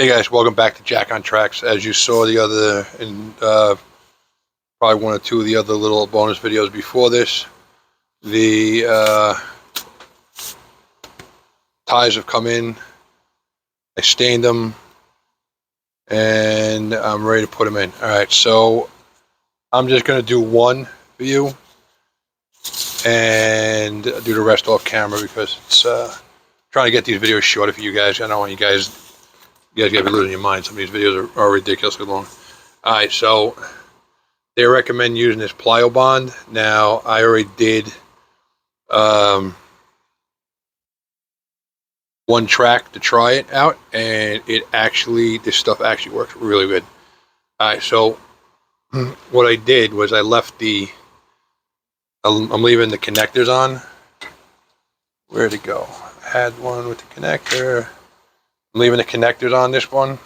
Hey guys, welcome back to Jack on Tracks. As you saw the other, in probably one or two of the other little bonus videos before this, the ties have come in. I stained them, and I'm ready to put them in. All right, so I'm just gonna do one for you, and do the rest off camera because it's trying to get these videos shorter for you guys. I don't want you guys gotta be losing your mind. Some of these videos are ridiculously long. All right, so they recommend using this plyo bond. Now I already did one track to try it out, and this stuff actually works really good. All right, so what I did was I left I'm leaving the connectors on. Where'd it go? I had one with the connector. I'm leaving the connectors on this one.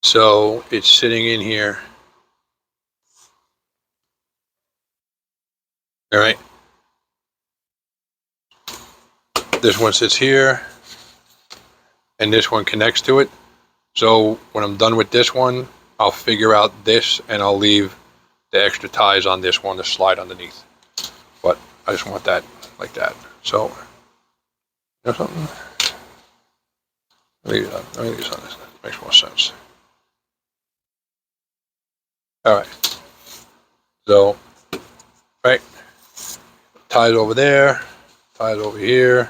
So it's sitting in here. All right. This one sits here, and this one connects to it. So when I'm done with this one, I'll figure out this, and I'll leave the extra ties on this one to slide underneath. But I just want that like that. So, you know something? Let me leave this on this. Makes more sense. All right. So, right. Ties over there. Ties over here.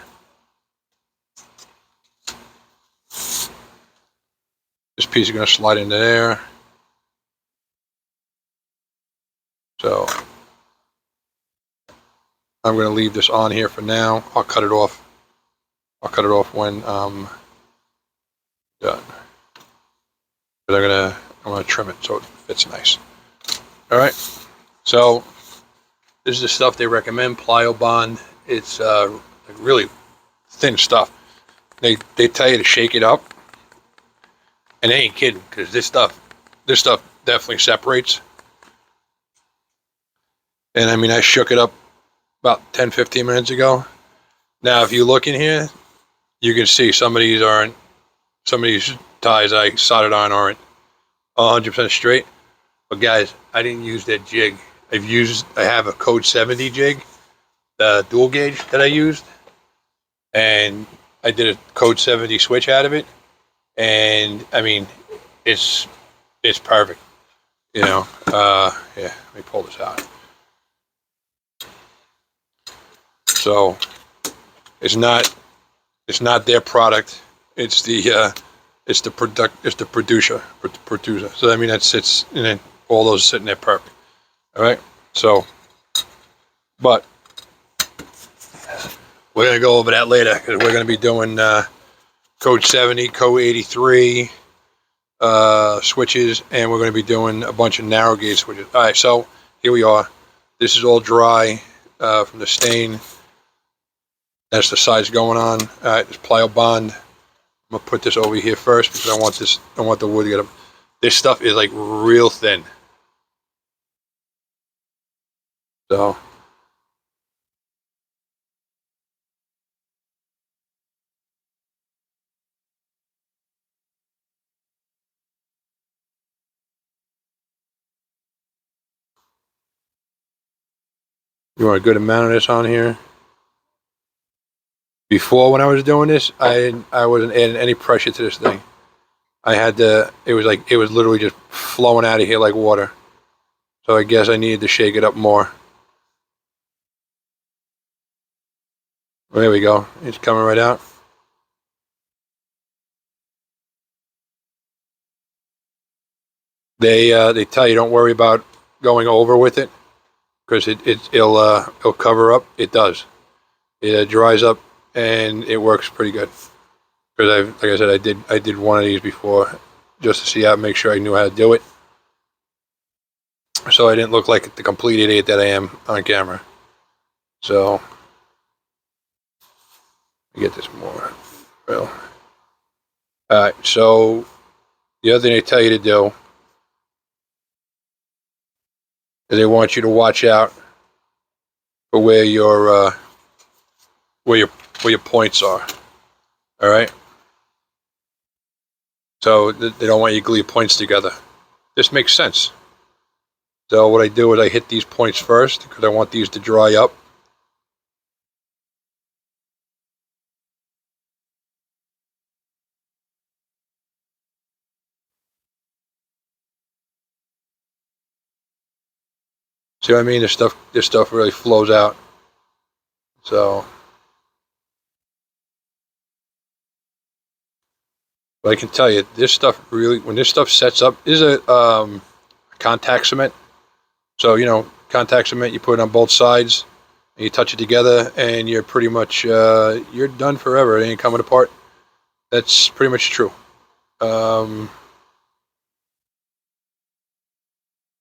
This piece is going to slide into there. So I'm going to leave this on here for now. I'll cut it off. I'll cut it off when I'm done. But I'm going to trim it so it fits nice. All right. So this is the stuff they recommend. Plyo bond. It's really thin stuff. They tell you to shake it up, and they ain't kidding, because this stuff definitely separates. And I mean, I shook it up about 10-15 minutes ago. Now if you look in here, you can see some of these ties I soldered on aren't 100% straight. But guys, I didn't use that jig. I have a code 70 jig, the dual gauge that I used, and I did a code 70 switch out of it, and I mean, it's perfect. You know, yeah. Let me pull this out. So it's not their product. It's the producer. So I mean, that sits, and then all those sitting there perfect. All right. So, but we're gonna go over that later, because we're gonna be doing code 70, code 83 switches, and we're gonna be doing a bunch of narrow gauge switches. All right. So here we are. This is all dry from the stain. That's the size going on. All right, this plyo bond. I'm gonna put this over here first because I want the wood to get up. This stuff is like real thin. So you want a good amount of this on here. Before, when I was doing this, I wasn't adding any pressure to this thing. I had to. It was literally just flowing out of here like water. So I guess I needed to shake it up more. Well, there we go. It's coming right out. They tell you don't worry about going over with it, because it'll cover up. It does. It dries up, and it works pretty good. Because like I said, I did one of these before just to see how, make sure I knew how to do it, so I didn't look like the complete idiot that I am on camera. So let me get this more. Well, all right. So the other thing they tell you to do is they want you to watch out for where your where your points are. All right. So they don't want you to glue your points together. This makes sense. So what I do is I hit these points first because I want these to dry up. See what I mean? This stuff really flows out. So, but I can tell you, this stuff really, when this stuff sets up, is a contact cement. So contact cement, you put it on both sides, and you touch it together, and you're pretty much you're done forever. It ain't coming apart. That's pretty much true. Um,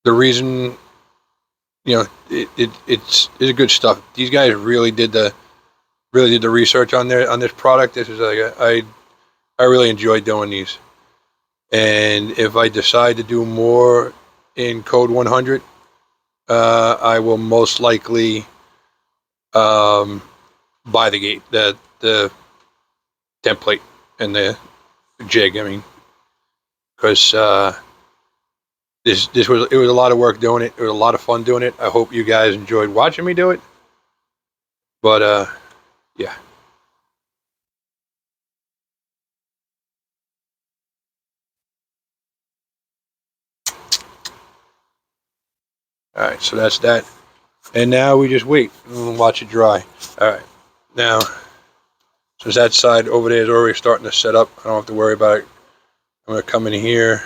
the reason, it's good stuff. These guys really did the research on this product. This is like I really enjoy doing these. And if I decide to do more in Code 100, I will most likely buy the template and the jig. I mean, because it was a lot of work doing it. It was a lot of fun doing it. I hope you guys enjoyed watching me do it. But yeah. All right, so that's that. And now we just wait and watch it dry. All right, now since that side over there is already starting to set up, I don't have to worry about it. I'm gonna come in here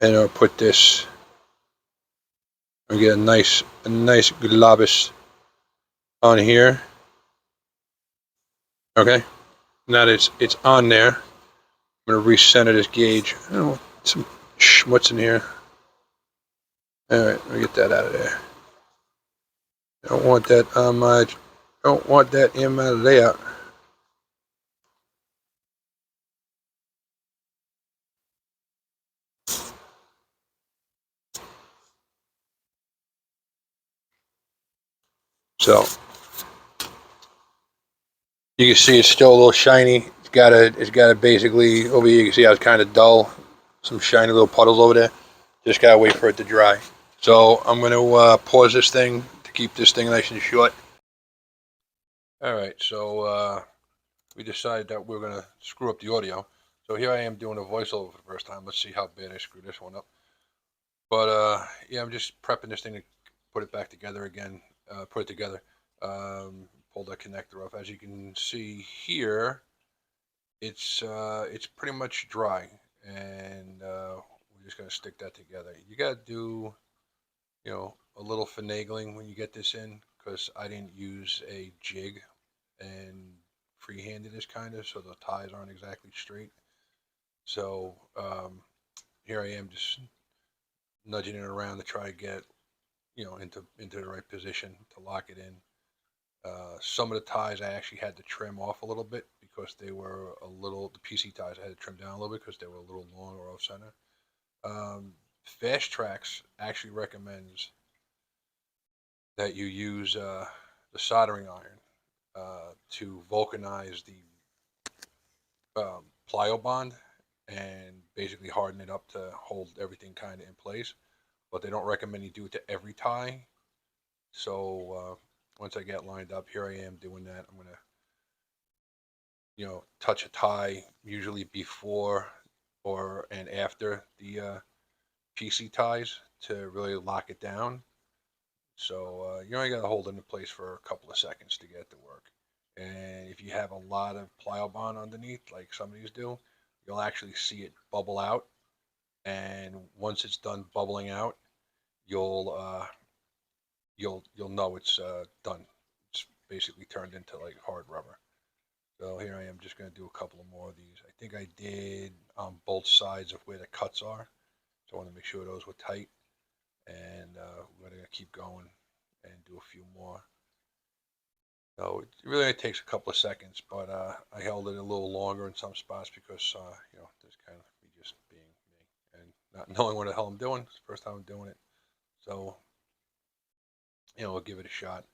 and I'll put this. I'm gonna get a nice globus on here. Okay, now that it's on there, I'm gonna recenter this gauge. I don't know some schmutz in here. All right, let me get that out of there. I don't want that on my. Don't want that in my layout. So you can see it's still a little shiny. It's got a basically over here. You can see how it's kind of dull. Some shiny little puddles over there. Just gotta wait for it to dry. So I'm gonna pause this thing to keep this thing nice and short. All right, so we decided that we're gonna screw up the audio. So here I am doing a voiceover for the first time. Let's see how bad I screw this one up. But yeah, I'm just prepping this thing to put it back together again. Put it together. Pull the connector off. As you can see here, it's pretty much dry, and we're just gonna stick that together. You gotta do a little finagling when you get this in, because I didn't use a jig and freehanded this kind of, so the ties aren't exactly straight. So here I am just nudging it around to try to get into the right position to lock it in. Some of the ties I actually had to trim off a little bit because they were the PC ties I had to trim down a little bit because they were a little long or off center. Fast Tracks actually recommends that you use the soldering iron to vulcanize the plyo bond and basically harden it up to hold everything kind of in place. But they don't recommend you do it to every tie. So once I get lined up, here I am doing that. I'm gonna touch a tie usually before or and after the PC ties to really lock it down. So you only got to hold it in place for a couple of seconds to get it to work. And if you have a lot of plyo bond underneath, like some of these do, you'll actually see it bubble out. And once it's done bubbling out, you'll you'll know it's done. It's basically turned into like hard rubber. So here I am just going to do a couple of more of these. I think I did on both sides of where the cuts are. So I want to make sure those were tight. And we're going to keep going and do a few more. So it really only takes a couple of seconds, but I held it a little longer in some spots because, this kind of me just being me and not knowing what the hell I'm doing. It's the first time I'm doing it. So, we'll give it a shot.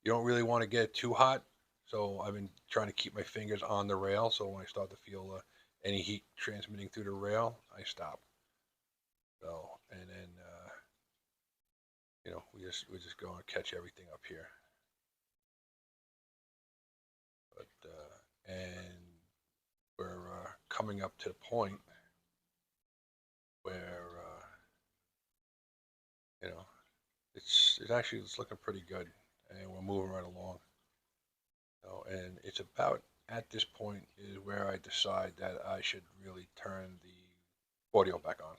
You don't really want to get it too hot So I've been trying to keep my fingers on the rail. So when I start to feel any heat transmitting through the rail, I stop. So and then we just go and catch everything up here. But and we're coming up to the point where it's looking pretty good, and we're moving right along. And it's about at this point is where I decide that I should really turn the audio back on.